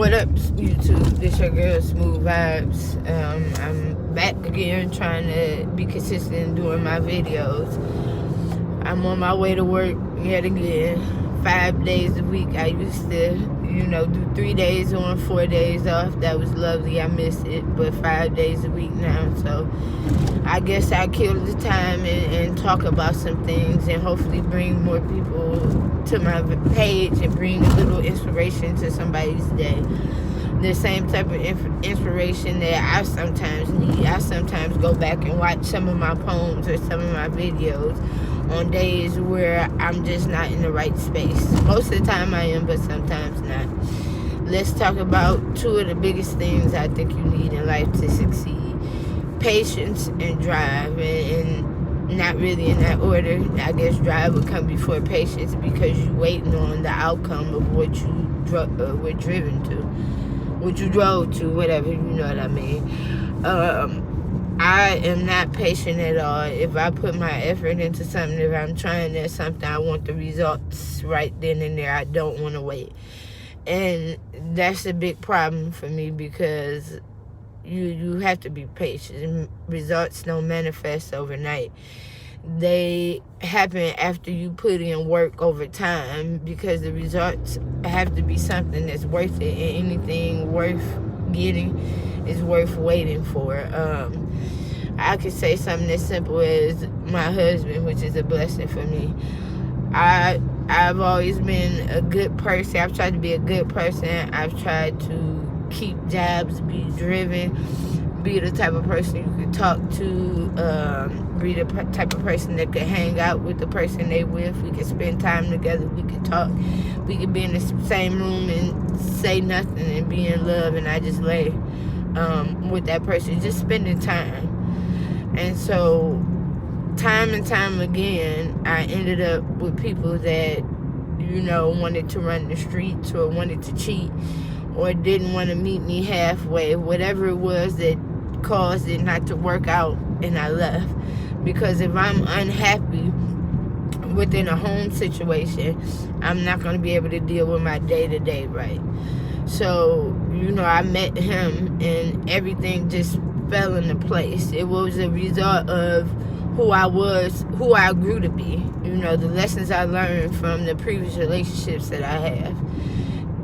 What up, YouTube? This your girl, Smooth Vibes. I'm back again trying to be consistent doing my videos. I'm on my way to work yet again, 5 days a week. I used to, do 3 days on, 4 days off. That was lovely. I miss it, but 5 days a week now. So I guess I killed the time and talk about some things and hopefully bring more people to my page and bring a little inspiration to somebody's day. The same type of inspiration that I sometimes need. I sometimes go back and watch some of my poems or some of my videos on days where I'm just not in the right space. Most of the time I am, but sometimes not. Let's talk about two of the biggest things I think you need in life to succeed. Patience and drive, and not really in that order. I guess drive would come before patience because you're waiting on the outcome of what you were driven to, what you drove to, whatever, you know what I mean. I am not patient at all. If I put my effort into something, if I'm trying at something, I want the results right then and there. I don't want to wait. And that's a big problem for me because you have to be patient. Results don't manifest overnight. They happen after you put in work over time because the results have to be something that's worth it, and anything worth getting is worth waiting for. I could say something as simple as my husband, which is a blessing for me. I've always been a good person. I've tried to be a good person. I've tried to keep jobs, be driven, be the type of person you could talk to, be the type of person that could hang out with the person they with. We could spend time together, we could talk, we could be in the same room and say nothing and be in love, and I just lay with that person, just spending time. And so time and time again, I ended up with people that, wanted to run the streets or wanted to cheat or didn't want to meet me halfway, whatever it was that caused it not to work out, and I left. Because if I'm unhappy within a home situation, I'm not going to be able to deal with my day-to-day right. So, I met him and everything just fell into place. It was a result of who I was, who I grew to be. The lessons I learned from the previous relationships that I have.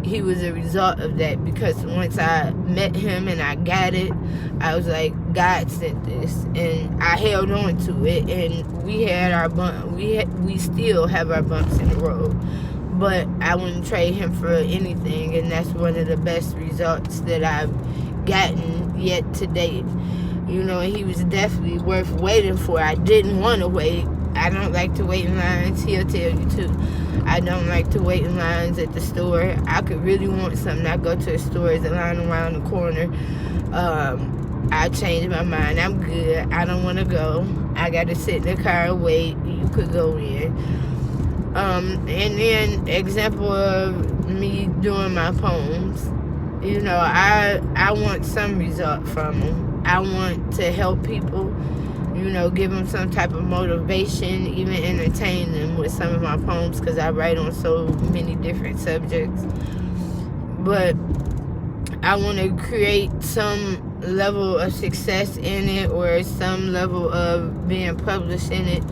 He was a result of that, because once I met him and I got it, I was like, God sent this, and I held on to it, and we had our bump. We still have our bumps in the road, but I wouldn't trade him for anything, and that's one of the best results that I've gotten yet to date. And he was definitely worth waiting for. I didn't want to wait. I don't like to wait in lines. He'll tell you too. I don't like to wait in lines at the store. I could really want something. I go to a store, there's a line around the corner. I changed my mind. I'm good. I don't want to go. I got to sit in the car and wait. You could go in. And then example of me doing my poems. I want some result from them. I want to help people. Give them some type of motivation, even entertain them with some of my poems, because I write on so many different subjects. But I want to create some level of success in it, or some level of being published in it,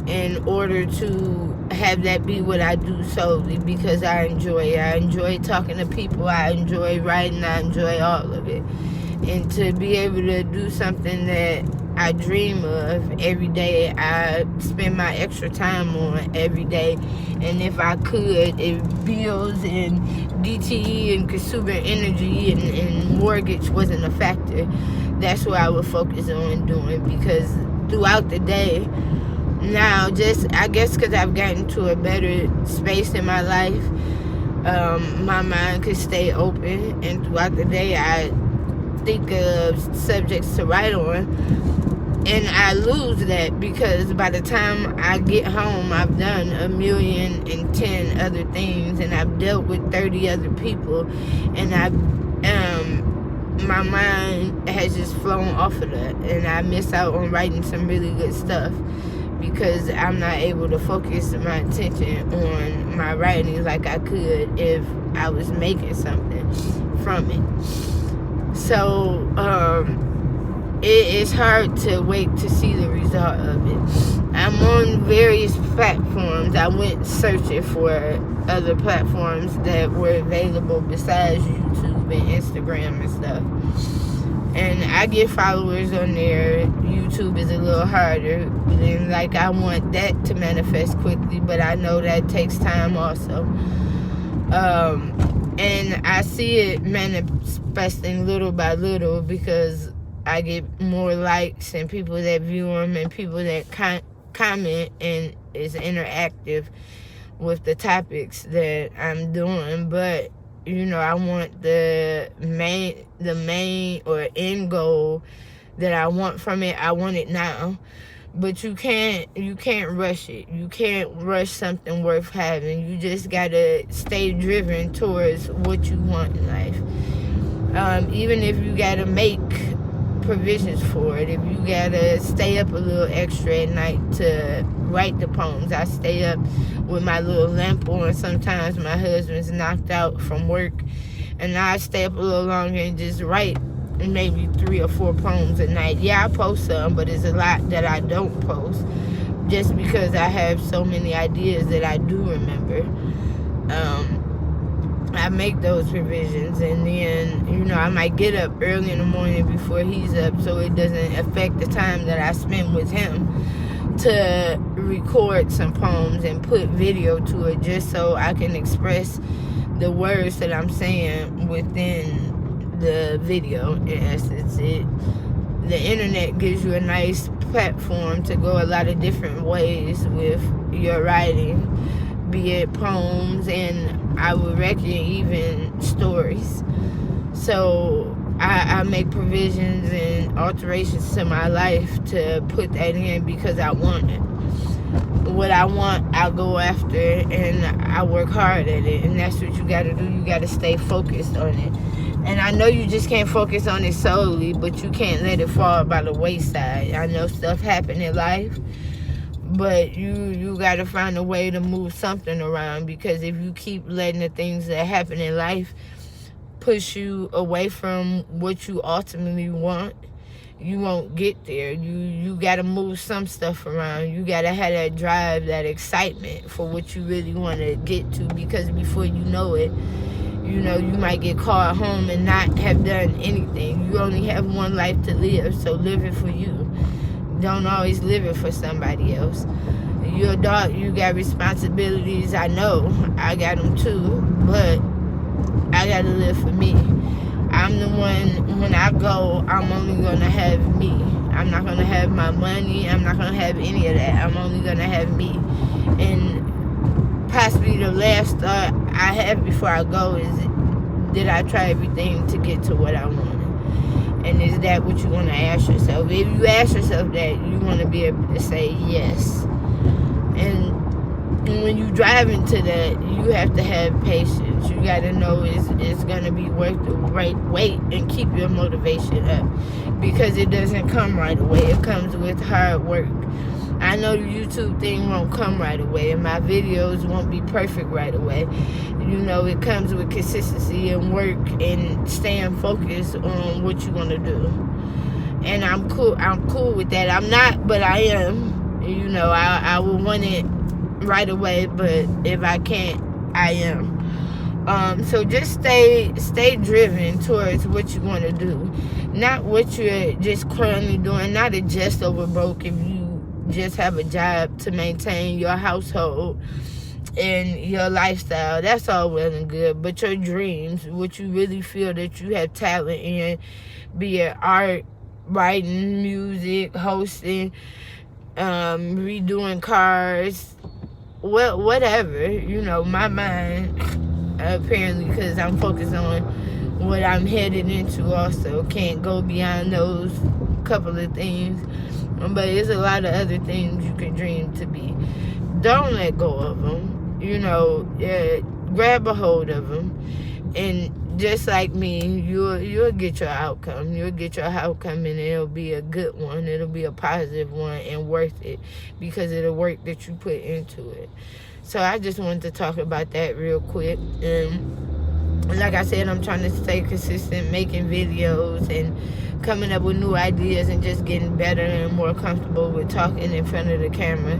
in order to have that be what I do solely, because I enjoy it. I enjoy talking to people. I enjoy writing. I enjoy all of it. And to be able to do something that I dream of every day, I spend my extra time on every day. And if I could, if bills and DTE and consumer energy and mortgage wasn't a factor, that's what I would focus on doing. Because throughout the day, now, I guess because I've gotten to a better space in my life, my mind could stay open. And throughout the day, I think of subjects to write on, and I lose that, because by the time I get home, I've done 1,000,010 other things, and I've dealt with 30 other people, and my mind has just flown off of that, and I miss out on writing some really good stuff because I'm not able to focus my attention on my writing like I could if I was making something. from it. So it's hard to wait to see the result of it. I'm on various platforms. I went searching for other platforms that were available besides YouTube and Instagram and stuff. And I get followers on there. YouTube is a little harder. And like, I want that to manifest quickly, but I know that takes time also. And I see it manifesting little by little because I get more likes and people that view them and people that comment and is interactive with the topics that I'm doing. But you know, I want the main or end goal that I want from it. I want it now. But you can't rush it. You can't rush something worth having. You just gotta stay driven towards what you want in life. Even if you gotta make provisions for it, if you gotta stay up a little extra at night to write the poems. I stay up with my little lamp on. Sometimes my husband's knocked out from work, and I stay up a little longer and just write maybe 3 or 4 poems a night. Yeah, I post some, but it's a lot that I don't post just because I have so many ideas that I do remember. I make those provisions, and then, you know, I might get up early in the morning before he's up so it doesn't affect the time that I spend with him to record some poems and put video to it just so I can express the words that I'm saying within the video. In essence, the internet gives you a nice platform to go a lot of different ways with your writing, be it poems, and I would reckon even stories. So I make provisions and alterations to my life to put that in because I want it. What I want, I'll go after, and I work hard at it. And that's what you got to do. You got to stay focused on it. And I know you just can't focus on it solely, but you can't let it fall by the wayside. I know stuff happen in life, but you got to find a way to move something around, because if you keep letting the things that happen in life push you away from what you ultimately want, you won't get there. You got to move some stuff around. You got to have that drive, that excitement for what you really want to get to, because before you know it, you know, you might get called home and not have done anything. You only have one life to live, so live it for you. Don't always live it for somebody else. You're an adult, you got responsibilities. I know I got them too, but I gotta live for me. I'm the one, when I go, I'm only gonna have me. I'm not gonna have my money. I'm not gonna have any of that. I'm only gonna have me. And possibly the last thought I have before I go is, did I try everything to get to what I wanted? And is that what you want to ask yourself? If you ask yourself that, you want to be able to say yes. And when you drive into that, you have to have patience. You got to know it's going to be worth the right wait, and keep your motivation up, because it doesn't come right away. It comes with hard work. I know the YouTube thing won't come right away, and my videos won't be perfect right away. You know, it comes with consistency and work and staying focused on what you want to do. And I'm cool with that. I'm not, but I am. You know, I will want it right away, but if I can't, I am. So just stay driven towards what you want to do, not what you're just currently doing. Not a just over broke if you just have a job to maintain your household and your lifestyle. That's all well and good, but your dreams, what you really feel that you have talent in, be it art, writing, music, hosting, redoing cars, whatever, you know, my mind, apparently, because I'm focused on what I'm headed into, also can't go beyond those couple of things. But there's a lot of other things you can dream to be. Don't let go of them. You know, grab a hold of them. And just like me, you'll get your outcome. You'll get your outcome, and it'll be a good one. It'll be a positive one and worth it, because of the work that you put into it. So I just wanted to talk about that real quick. And like I said, I'm trying to stay consistent, making videos and coming up with new ideas and just getting better and more comfortable with talking in front of the camera.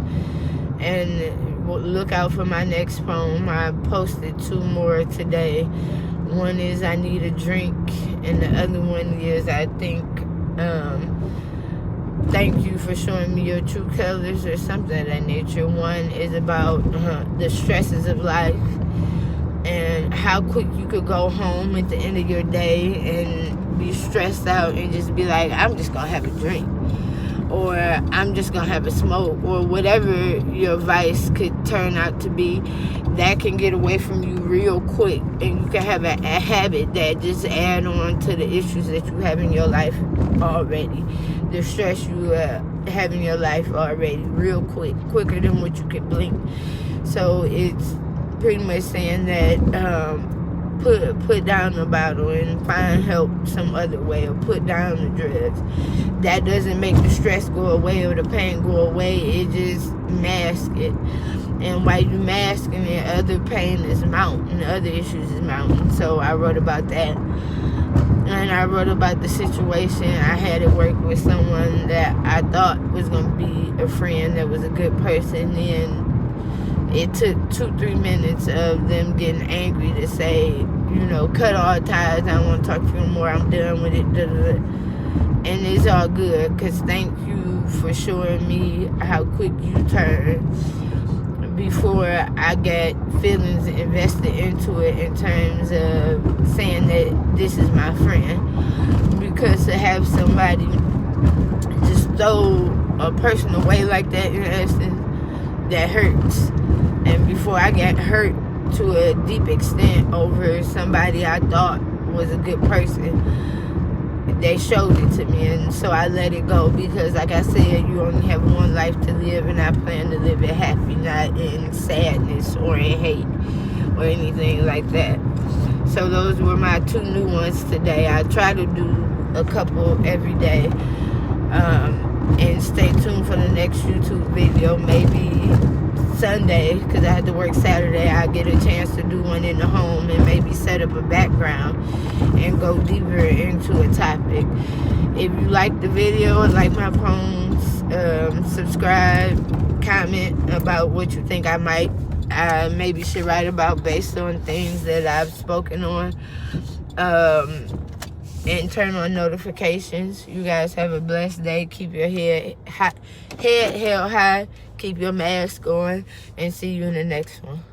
And look out for my next poem. I posted 2 more today. One is I need a drink, and the other one is I think thank you for showing me your true colors, or something of that nature. One is about the stresses of life and how quick you could go home at the end of your day and be stressed out and just be like, I'm just gonna have a drink, or I'm just gonna have a smoke, or whatever your vice could turn out to be. That can get away from you real quick, and you can have a habit that just add on to the issues that you have in your life already, the stress you have in your life already, real quick, quicker than what you can blink. So it's pretty much saying that put down the bottle and find help some other way, or put down the drugs. That doesn't make the stress go away or the pain go away. It just masks it. And while you masking it, other pain is mounting, other issues is mounting. So I wrote about that. And I wrote about the situation I had at work with someone that I thought was going to be a friend, that was a good person, and it took 2-3 minutes of them getting angry to say, cut all ties, I don't want to talk to you anymore, I'm done with it, And it's all good, because thank you for showing me how quick you turn before I get feelings invested into it in terms of saying that this is my friend. Because to have somebody just throw a person away like that, in essence, that hurts. And before I got hurt to a deep extent over somebody I thought was a good person, they showed it to me, and so I let it go, because like I said, you only have one life to live, and I plan to live it happy, not in sadness or in hate or anything like that. So those were my 2 new ones today. I try to do a couple every day, and stay tuned for the next YouTube video. Maybe Sunday, because I had to work Saturday, I get a chance to do one in the home and maybe set up a background and go deeper into a topic. If you like the video or like my poems, subscribe, comment about what you think I maybe should write about based on things that I've spoken on, and turn on notifications. You guys have a blessed day. Keep your head held high, keep your mask on, and see you in the next one.